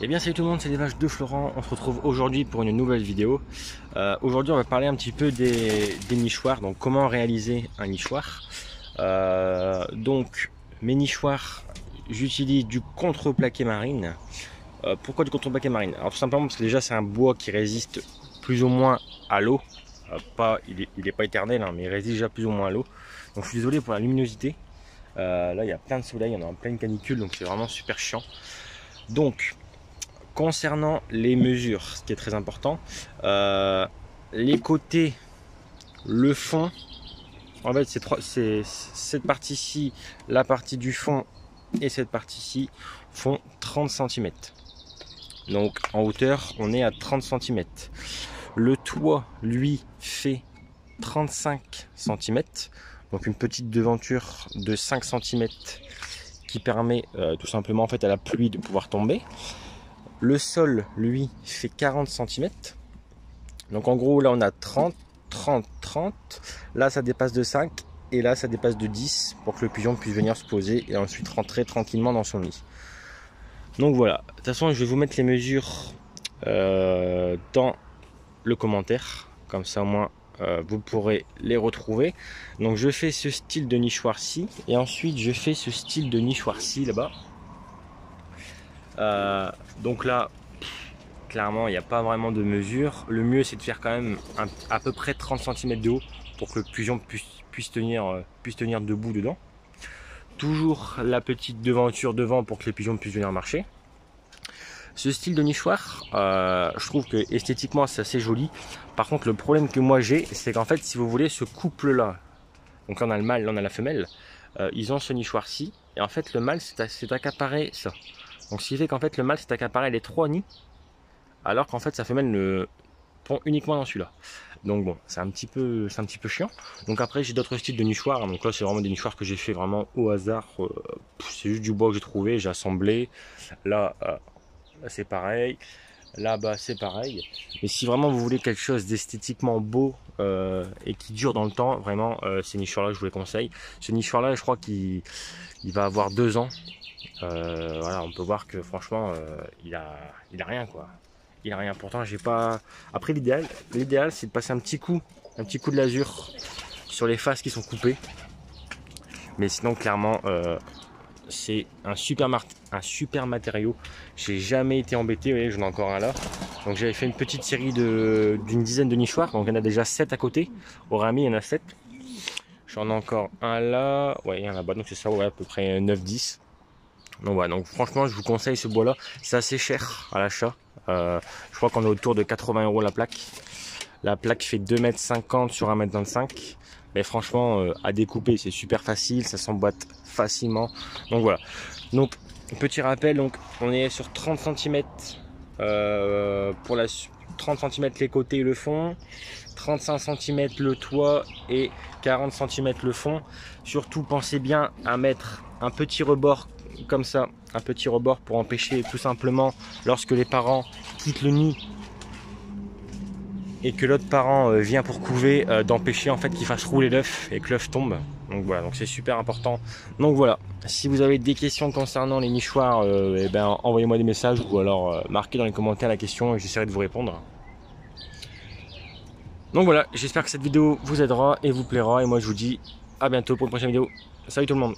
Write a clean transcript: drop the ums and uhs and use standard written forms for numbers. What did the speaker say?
Eh bien salut tout le monde, c'est les vaches de Florent. On se retrouve aujourd'hui pour une nouvelle vidéo. Aujourd'hui on va parler un petit peu des nichoirs, donc comment réaliser un nichoir. Donc mes nichoirs, j'utilise du contreplaqué marine. Pourquoi du contreplaqué marine? Alors tout simplement parce que déjà c'est un bois qui résiste plus ou moins à l'eau. Il est pas éternel hein, mais il résiste déjà plus ou moins à l'eau. Donc je suis désolé pour la luminosité. Là il y a plein de soleil, on est en pleine canicule donc c'est vraiment super chiant. Donc concernant les mesures, ce qui est très important, les côtés, le fond, en fait c'est cette partie-ci, la partie du fond et cette partie-ci font 30 cm. Donc en hauteur, on est à 30 cm. Le toit, lui, fait 35 cm. Donc une petite devanture de 5 cm qui permet tout simplement en fait à la pluie de pouvoir tomber. Le sol, lui, fait 40 cm. Donc en gros, là, on a 30, 30, 30. Là, ça dépasse de 5. Et là, ça dépasse de 10 pour que le pigeon puisse venir se poser et ensuite rentrer tranquillement dans son nid. Donc voilà. De toute façon, je vais vous mettre les mesures dans le commentaire. Comme ça, au moins, vous pourrez les retrouver. Donc je fais ce style de nichoir-ci. Et ensuite, je fais ce style de nichoir-ci là-bas. Donc là, clairement, il n'y a pas vraiment de mesure. Le mieux, c'est de faire quand même à peu près 30 cm de haut pour que le pigeon puisse tenir debout dedans. Toujours la petite devanture devant pour que les pigeons puissent venir marcher. Ce style de nichoir, je trouve que esthétiquement, c'est assez joli. Par contre, le problème que moi j'ai, c'est qu'en fait, si vous voulez, ce couple-là, donc là on a le mâle, là on a la femelle, ils ont ce nichoir-ci. Et en fait, le mâle, c'est accaparé ça. Donc ce qui fait qu'en fait le mâle s'est accaparé les 3 nids, alors qu'en fait sa femelle ne pond uniquement dans celui-là. Donc bon, c'est un petit peu chiant. Donc après j'ai d'autres styles de nichoirs. Donc là c'est vraiment des nichoirs que j'ai fait vraiment au hasard. C'est juste du bois que j'ai trouvé, j'ai assemblé. Là, c'est pareil. Là-bas c'est pareil. Mais si vraiment vous voulez quelque chose d'esthétiquement beau et qui dure dans le temps, vraiment ces nichoirs-là je vous les conseille. Ce nichoir-là je crois qu'il va avoir 2 ans. Voilà, on peut voir que franchement il a rien quoi. Il a rien. Pourtant j'ai pas. Après l'idéal c'est de passer un petit coup de lasur sur les faces qui sont coupées. Mais sinon clairement c'est un super matériau. J'ai jamais été embêté. Vous voyez, j'en ai encore un là. Donc j'avais fait une petite série d'une dizaine de nichoirs. Donc il y en a déjà 7 à côté. Au rami il y en a 7. J'en ai encore un là. Ouais, il y en a là-bas. Donc c'est ça, ouais, à peu près 9-10. Donc voilà, donc franchement je vous conseille ce bois là, c'est assez cher à l'achat, je crois qu'on est autour de 80 € la plaque. La plaque fait 2,50 m sur 1,25 m, mais franchement à découper c'est super facile, ça s'emboîte facilement. Donc voilà, donc petit rappel, donc on est sur 30 cm pour 30 cm les côtés et le fond, 35 cm le toit et 40 cm le fond. Surtout pensez bien à mettre un petit rebord comme ça, un petit rebord pour empêcher tout simplement lorsque les parents quittent le nid et que l'autre parent vient pour couver, d'empêcher en fait qu'il fasse rouler l'œuf et que l'œuf tombe. Donc voilà, donc c'est super important. Donc voilà, si vous avez des questions concernant les nichoirs, eh ben, envoyez-moi des messages ou alors marquez dans les commentaires la question et j'essaierai de vous répondre. Donc voilà, j'espère que cette vidéo vous aidera et vous plaira et moi je vous dis à bientôt pour une prochaine vidéo. Salut tout le monde.